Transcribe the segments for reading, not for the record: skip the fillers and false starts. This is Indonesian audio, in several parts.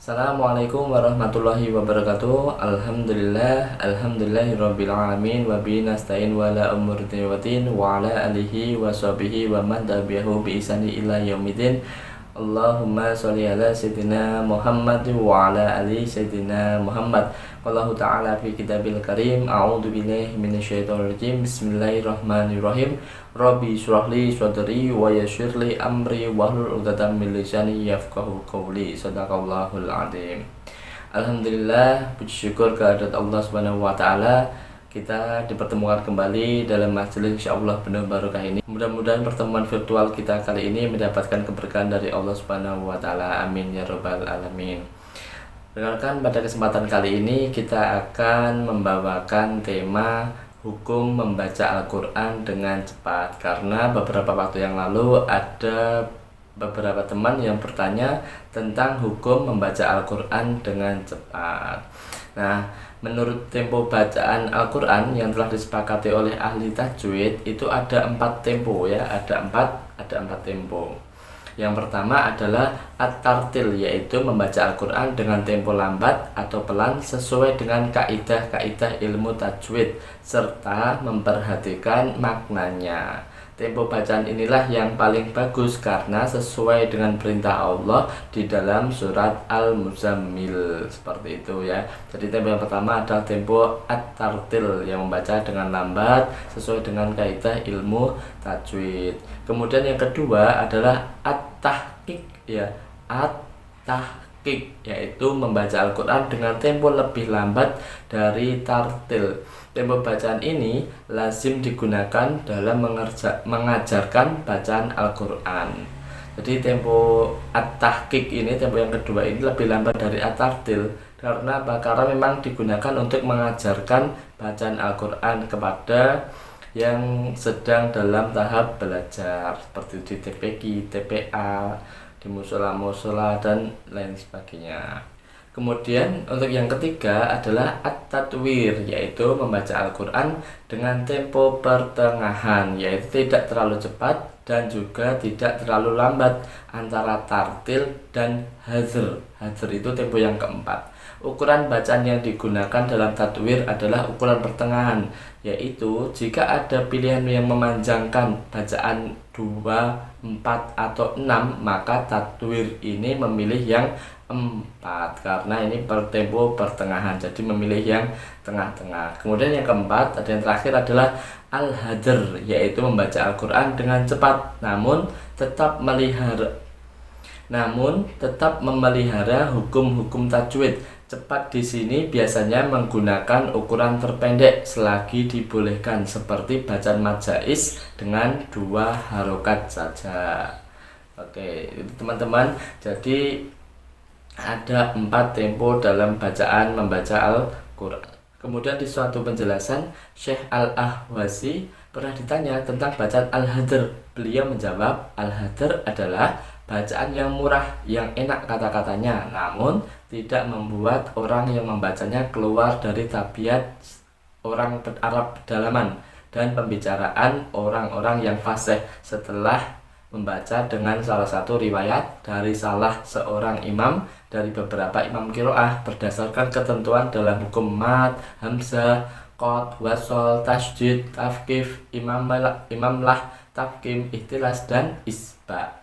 Assalamualaikum warahmatullahi wabarakatuh. Alhamdulillahirabbil alamin wa bihi nasta'in wa la umuri dinina wa ala alihi wa sahbihi wa man tabi'ahu bi ihsani ila yaumidin. Allahumma sholli ala sayyidina Muhammad wa ala ali sayyidina Muhammad. Wallahu ta'ala fi kitabil karim. A'udzu billahi minasyaitonir rajim. Bismillahirrahmanirrahim. Rabbi shrahli sadri wa yassirli amri wahlul 'uqdatam min lisani yafqahu qawli. Shadaqallahul adzim. Alhamdulillah, puji syukur kehadirat Allah Subhanahu wa taala. Kita dipertemukan kembali dalam majelis insyaallah penuh barokah ini. Mudah-mudahan pertemuan virtual kita kali ini mendapatkan keberkahan dari Allah Subhanahu wa taala. Amin ya rabbal alamin. Rekan-rekan, pada kesempatan kali ini kita akan membawakan tema hukum membaca Al-Quran dengan cepat. Karena beberapa waktu yang lalu ada beberapa teman yang bertanya tentang hukum membaca Al-Quran dengan cepat. Nah, menurut tempo bacaan Al-Quran yang telah disepakati oleh ahli tajwid itu ada 4 tempo ya, ada empat tempo. Yang pertama adalah at-tartil, yaitu membaca Al-Quran dengan tempo lambat atau pelan sesuai dengan kaidah-kaidah ilmu tajwid serta memperhatikan maknanya. Tempo bacaan inilah yang paling bagus karena sesuai dengan perintah Allah di dalam surat Al-Muzammil, seperti itu ya. Jadi tempo yang pertama adalah tempo at-tartil yang membaca dengan lambat sesuai dengan kaidah ilmu tajwid. Kemudian yang kedua adalah at-tahqiq ya. At-tahqiq yaitu membaca Al-Quran dengan tempo lebih lambat dari tartil. Tempo bacaan ini lazim digunakan dalam mengajarkan bacaan Al-Quran. Jadi tempo at-tahqiq ini, tempo yang kedua ini lebih lambat dari at-tartil. Karena apa? Karena memang digunakan untuk mengajarkan bacaan Al-Quran kepada yang sedang dalam tahap belajar, seperti di TPQ, TPA, di musola-musola dan lain sebagainya. Kemudian untuk yang ketiga adalah at-tatwir, yaitu membaca Al-Quran dengan tempo pertengahan, yaitu tidak terlalu cepat dan juga tidak terlalu lambat, antara tartil dan hazr. Hazr itu tempo yang keempat. Ukuran bacaan yang digunakan dalam tatwir adalah ukuran pertengahan, yaitu jika ada pilihan yang memanjangkan bacaan 2, 4, atau 6, maka tatwir ini memilih yang 4 karena ini tempo pertengahan, jadi memilih yang tengah-tengah. Kemudian yang keempat, ada yang terakhir adalah al-hadr, yaitu membaca Al-Quran dengan cepat namun tetap memelihara hukum-hukum tajwid. Cepat di sini biasanya menggunakan ukuran terpendek selagi dibolehkan, seperti bacaan mad jaiz dengan 2 harokat saja. Oke, itu teman-teman. Jadi ada 4 tempo dalam bacaan membaca Al-Quran. Kemudian di suatu penjelasan, Syekh Al-Ahwazi pernah ditanya tentang bacaan Al-Hadr. Beliau menjawab, Al-Hadr adalah bacaan yang murah, yang enak kata-katanya, namun tidak membuat orang yang membacanya keluar dari tabiat orang Arab pedalaman dan pembicaraan orang-orang yang fasih. Setelah membaca dengan salah satu riwayat dari salah seorang imam dari beberapa imam qiraah berdasarkan ketentuan dalam hukum mad, hamzah, qad, wasol, tasydid, tafkif, imamlah, tafkim, ihtilas, dan isba.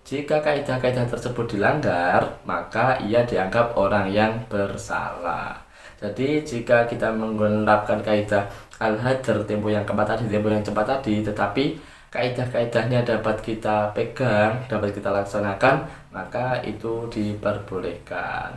Jika kaidah-kaidah tersebut dilanggar, maka ia dianggap orang yang bersalah. Jadi jika kita menerapkan kaidah al-hadr, tempo yang keempat tadi, tempo yang cepat tadi, tetapi kaidah-kaidahnya dapat kita pegang, dapat kita laksanakan, maka itu diperbolehkan.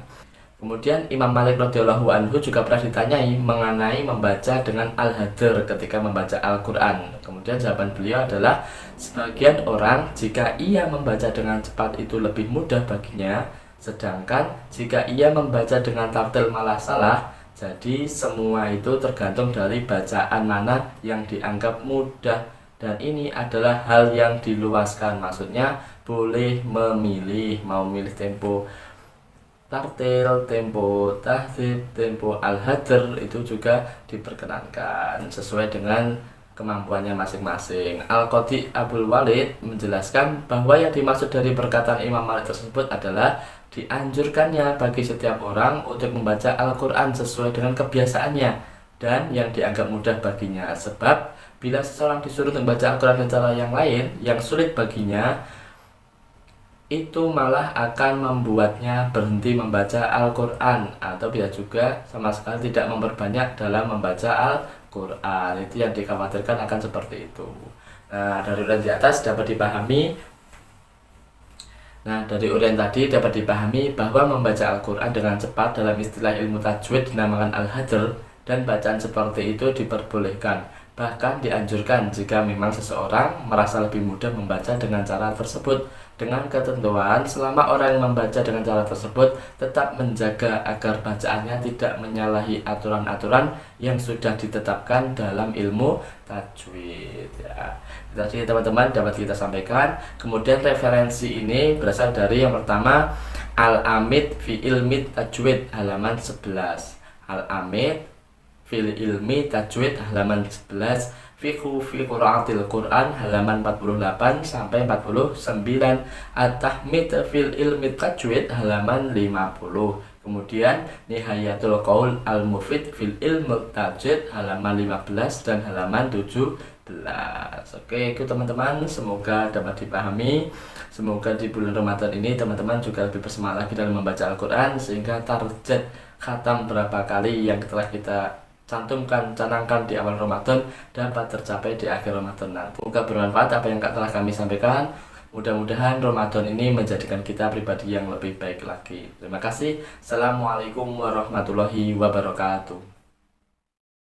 Kemudian Imam Malik radhiyallahu anhu juga pernah ditanyai mengenai membaca dengan al-hadr ketika membaca Al-Quran. Kemudian jawaban beliau adalah, sebagian orang jika ia membaca dengan cepat itu lebih mudah baginya, sedangkan jika ia membaca dengan tartil malah salah. Jadi semua itu tergantung dari bacaan mana yang dianggap mudah, dan ini adalah hal yang diluaskan. Maksudnya boleh memilih, mau milih tempo tartil, tempo tahdzib, tempo al-hadr, itu juga diperkenankan sesuai dengan kemampuannya masing-masing. Al-Qadhi Abul Walid menjelaskan bahwa yang dimaksud dari perkataan Imam Malik tersebut adalah dianjurkannya bagi setiap orang untuk membaca Al-Quran sesuai dengan kebiasaannya dan yang dianggap mudah baginya. Sebab bila seseorang disuruh membaca Al-Quran dengan cara yang lain yang sulit baginya, itu malah akan membuatnya berhenti membaca Al-Quran atau bisa juga sama sekali tidak memperbanyak dalam membaca Al-Quran. Itu yang dikhawatirkan akan seperti itu. Nah, dari uraian di atas dapat dipahami dapat dipahami bahwa membaca Al-Quran dengan cepat dalam istilah ilmu tajwid dinamakan al-hadr, dan bacaan seperti itu diperbolehkan. Bahkan dianjurkan jika memang seseorang merasa lebih mudah membaca dengan cara tersebut, dengan ketentuan selama orang yang membaca dengan cara tersebut tetap menjaga agar bacaannya tidak menyalahi aturan-aturan yang sudah ditetapkan dalam ilmu tajwid. Ya, tadi teman-teman dapat kita sampaikan. Kemudian referensi ini berasal dari yang pertama Al-Amit fi Ilmi Tajwid halaman 11. Al-Amit fil Ilmi Tajwid halaman 11, Fiqhu fi Qiraatil Quran halaman 48 sampai 49, At-Tahmid fil Ilmi Tajwid halaman 50. Kemudian Nihayatul Qaul Al-Mufid fil Ilmi Tajwid halaman 15 dan halaman 17. Oke, itu teman-teman, semoga dapat dipahami. Semoga di bulan Ramadan ini teman-teman juga lebih bersemangat lagi dalam membaca Al-Quran, sehingga target khatam berapa kali yang telah kita canangkan di awal Ramadan dapat tercapai di akhir Ramadan nanti. Semoga bermanfaat apa yang telah kami sampaikan. Mudah-mudahan Ramadan ini menjadikan kita pribadi yang lebih baik lagi. Terima kasih. Assalamualaikum warahmatullahi wabarakatuh.